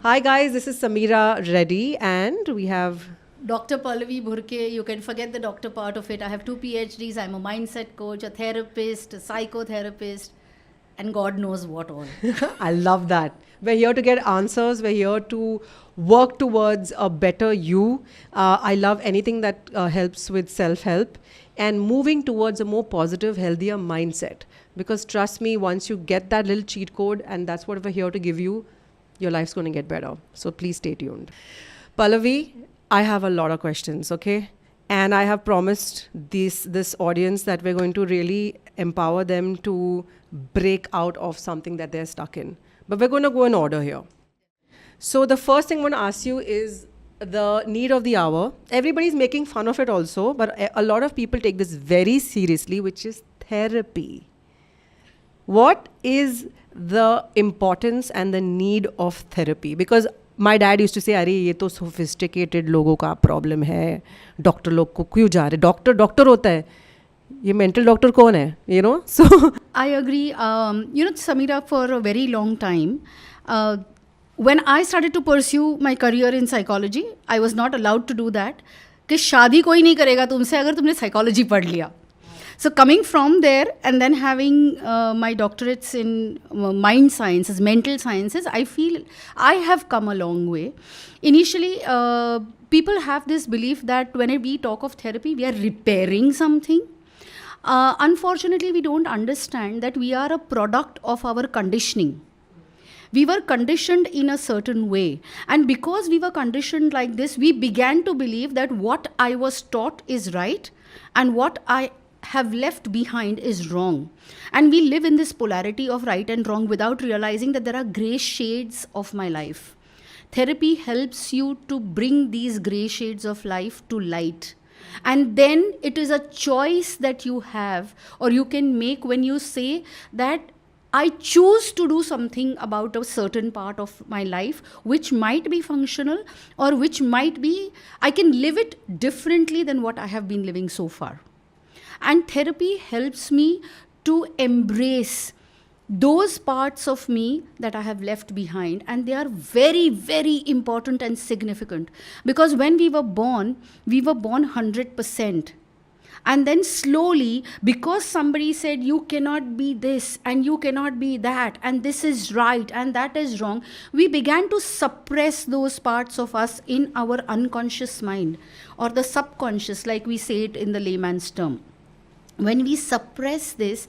Hi guys, this is Samira Reddy and we have Dr. Pallavi Bhurke, you can forget the doctor part of it. I have 2 PhDs. I'm a mindset coach, a therapist, a psychotherapist, and God knows what all. I love that. We're here to get answers. We're here to work towards a better you. I love anything that helps with self-help and moving towards a more positive, healthier mindset. Because trust me, once you get that little cheat code, and that's what we're here to give you, your life's going to get better. So please stay tuned. Pallavi, I have a lot of questions, okay? And I have promised this audience that we're going to really empower them to break out of something that they're stuck in. But we're going to go in order here. So the first thing I want to ask you is the need of the hour. Everybody's making fun of it also, but a lot of people take this very seriously, which is therapy. What is the importance and the need of therapy? Because my dad used to say, अरे ये तो sophisticated लोगों का problem है, doctor लोग को क्यों जा रहे, डॉक्टर होता है, ये mental doctor कौन है, you know? So I agree. Samira, for a very long time, when I started to pursue my career in psychology, I was not allowed to do that. कि शादी कोई नहीं करेगा तुमसे अगर तुमने psychology पढ़ लिया. So coming from there and then having my doctorates in mind sciences, mental sciences, I feel I have come a long way. Initially, people have this belief that when we talk of therapy, we are repairing something. Unfortunately, we don't understand that we are a product of our conditioning. We were conditioned in a certain way. And because we were conditioned like this, we began to believe that what I was taught is right and what I have left behind is wrong. And we live in this polarity of right and wrong without realizing that there are gray shades of my life. Therapy helps you to bring these gray shades of life to light. And then it is a choice that you have or you can make when you say that I choose to do something about a certain part of my life, which might be functional or which might be, I can live it differently than what I have been living so far. And therapy helps me to embrace those parts of me that I have left behind. And they are very, very important and significant. Because when we were born 100%. And then slowly, because somebody said you cannot be this and you cannot be that and this is right and that is wrong, we began to suppress those parts of us in our unconscious mind or the subconscious, like we say it in the layman's term. When we suppress this,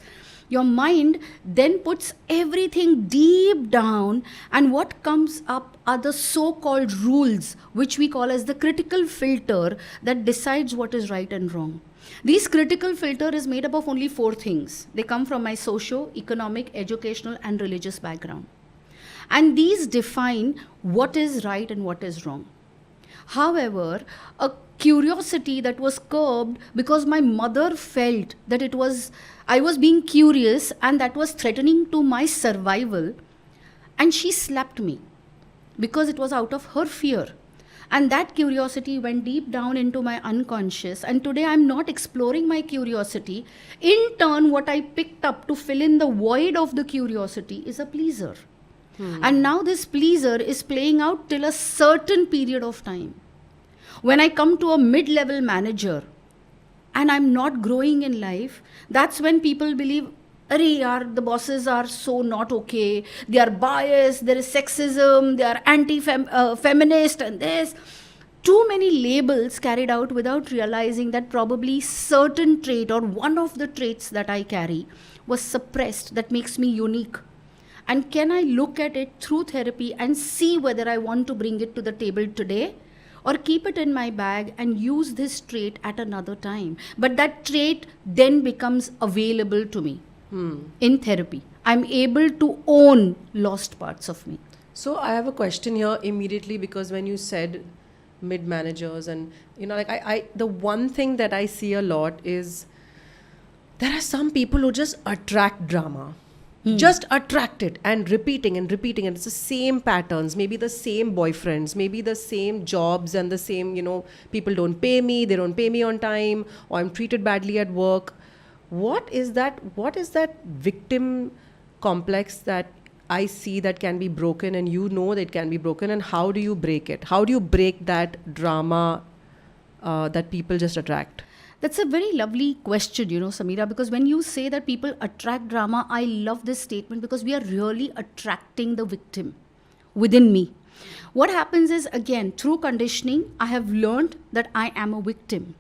your mind then puts everything deep down, and what comes up are the so-called rules, which we call as the critical filter that decides what is right and wrong. This critical filter is made up of only 4 things. They come from my socio-economic, educational, and religious background. And these define what is right and what is wrong. However, a curiosity that was curbed because my mother felt that I was being curious and that was threatening to my survival, and she slapped me because it was out of her fear. And that curiosity went deep down into my unconscious, and today I'm not exploring my curiosity. In turn, what I picked up to fill in the void of the curiosity is a pleaser. And now this pleaser is playing out till a certain period of time. When I come to a mid-level manager and I'm not growing in life, that's when people believe, arey yaar, the bosses are so not okay, they are biased, there is sexism, they are anti-feminist and this. Too many labels carried out without realizing that probably certain trait or one of the traits that I carry was suppressed that makes me unique. And can I look at it through therapy and see whether I want to bring it to the table today or keep it in my bag and use this trait at another time? But that trait then becomes available to me in therapy. I'm able to own lost parts of me. So I have a question here immediately, because when you said mid-managers and, like I the one thing that I see a lot is there are some people who just attract drama. Just attract it and repeating and repeating, and it's the same patterns, maybe the same boyfriends, maybe the same jobs and the same, people don't pay me, they don't pay me on time, or I'm treated badly at work. What is that victim complex that I see that can be broken, and you know that it can be broken, and how do you break it? How do you break that drama that people just attract? That's a very lovely question, Samira, because when you say that people attract drama, I love this statement because we are really attracting the victim within me. What happens is, again, through conditioning, I have learned that I am a victim.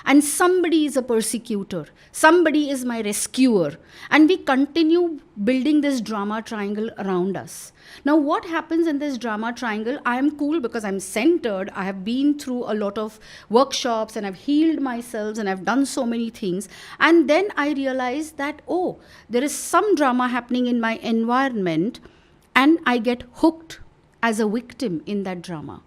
And somebody is a persecutor. Somebody is my rescuer. And we continue building this drama triangle around us. Now, what happens in this drama triangle? I am cool because I'm centered. I have been through a lot of workshops and I've healed myself and I've done so many things. And then I realize that, oh, there is some drama happening in my environment, and I get hooked as a victim in that drama.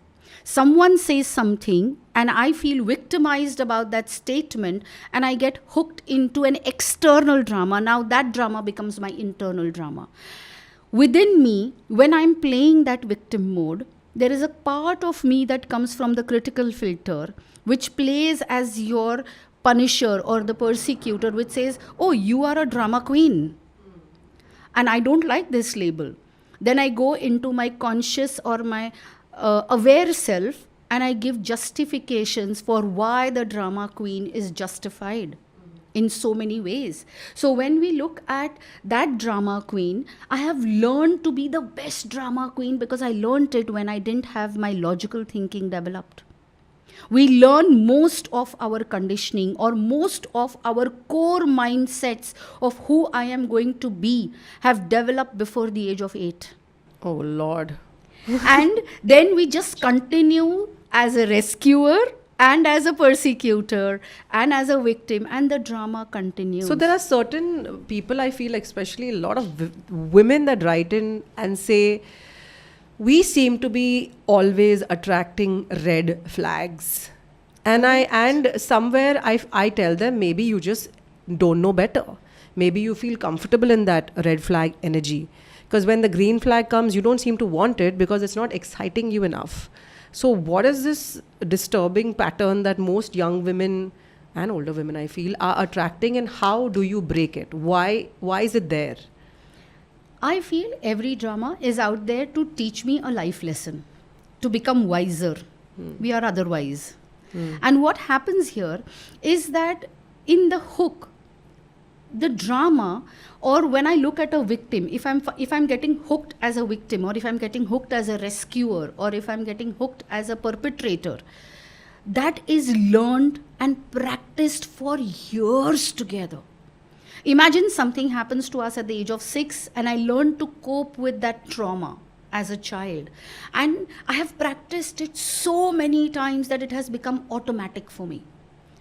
Someone says something and I feel victimized about that statement, and I get hooked into an external drama. Now that drama becomes my internal drama. Within me, when I'm playing that victim mode, there is a part of me that comes from the critical filter, which plays as your punisher or the persecutor, which says, oh, you are a drama queen. And I don't like this label. Then I go into my conscious or my aware self, and I give justifications for why the drama queen is justified in so many ways. So when we look at that drama queen, I have learned to be the best drama queen because I learned it when I didn't have my logical thinking developed. We learn most of our conditioning or most of our core mindsets of who I am going to be have developed before the age of 8. Oh, Lord. And then we just continue as a rescuer and as a persecutor and as a victim, and the drama continues. So there are certain people, I feel, especially a lot of women that write in and say, we seem to be always attracting red flags. And somewhere I tell them, maybe you just don't know better. Maybe you feel comfortable in that red flag energy. Because when the green flag comes, you don't seem to want it because it's not exciting you enough. So what is this disturbing pattern that most young women and older women, I feel, are attracting, and how do you break it? Why is it there? I feel every drama is out there to teach me a life lesson, to become wiser. We are otherwise. And what happens here is that in the hook, the drama, or when I look at a victim, if I'm getting hooked as a victim, or if I'm getting hooked as a rescuer, or if I'm getting hooked as a perpetrator, that is learned and practiced for years together. Imagine something happens to us at the age of 6, and I learned to cope with that trauma as a child. And I have practiced it so many times that it has become automatic for me.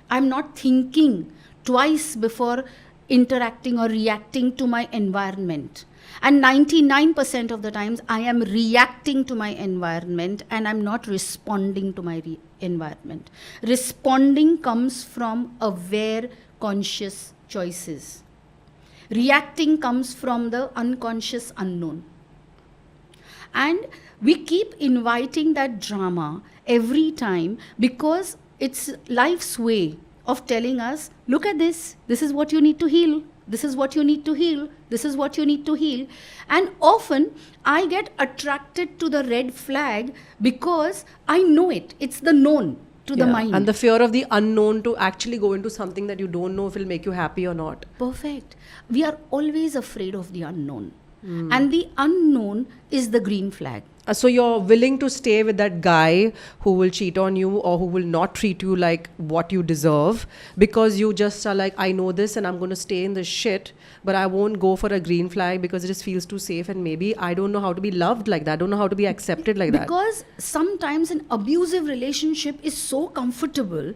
I'm not thinking twice before interacting or reacting to my environment. And 99% of the times I am reacting to my environment and I'm not responding to my environment. Responding comes from aware, conscious choices. Reacting comes from the unconscious unknown. And we keep inviting that drama every time because it's life's way of telling us, look at this is what you need to heal, this is what you need to heal, this is what you need to heal. And often I get attracted to the red flag because I know it's the known to the mind. And the fear of the unknown, to actually go into something that you don't know if it will make you happy or not. Perfect. We are always afraid of the unknown. And the unknown is the green flag. So you're willing to stay with that guy who will cheat on you or who will not treat you like what you deserve, because you just are like, I know this and I'm going to stay in this shit, but I won't go for a green flag because it just feels too safe, and maybe I don't know how to be loved like that. I don't know how to be accepted like that. Because sometimes an abusive relationship is so comfortable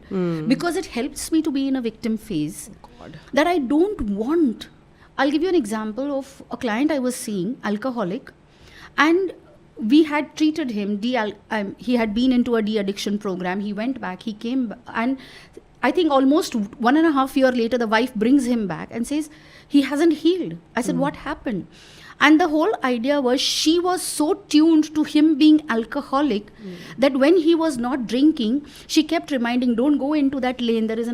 because it helps me to be in a victim phase that I don't want. I'll give you an example of a client I was seeing, alcoholic, and we had treated him, he had been into a de-addiction program, he went back, he came, and I think almost 1.5 years later, the wife brings him back and says, he hasn't healed. I said, what happened? And the whole idea was, she was so tuned to him being alcoholic that when he was not drinking, she kept reminding, don't go into that lane, there is an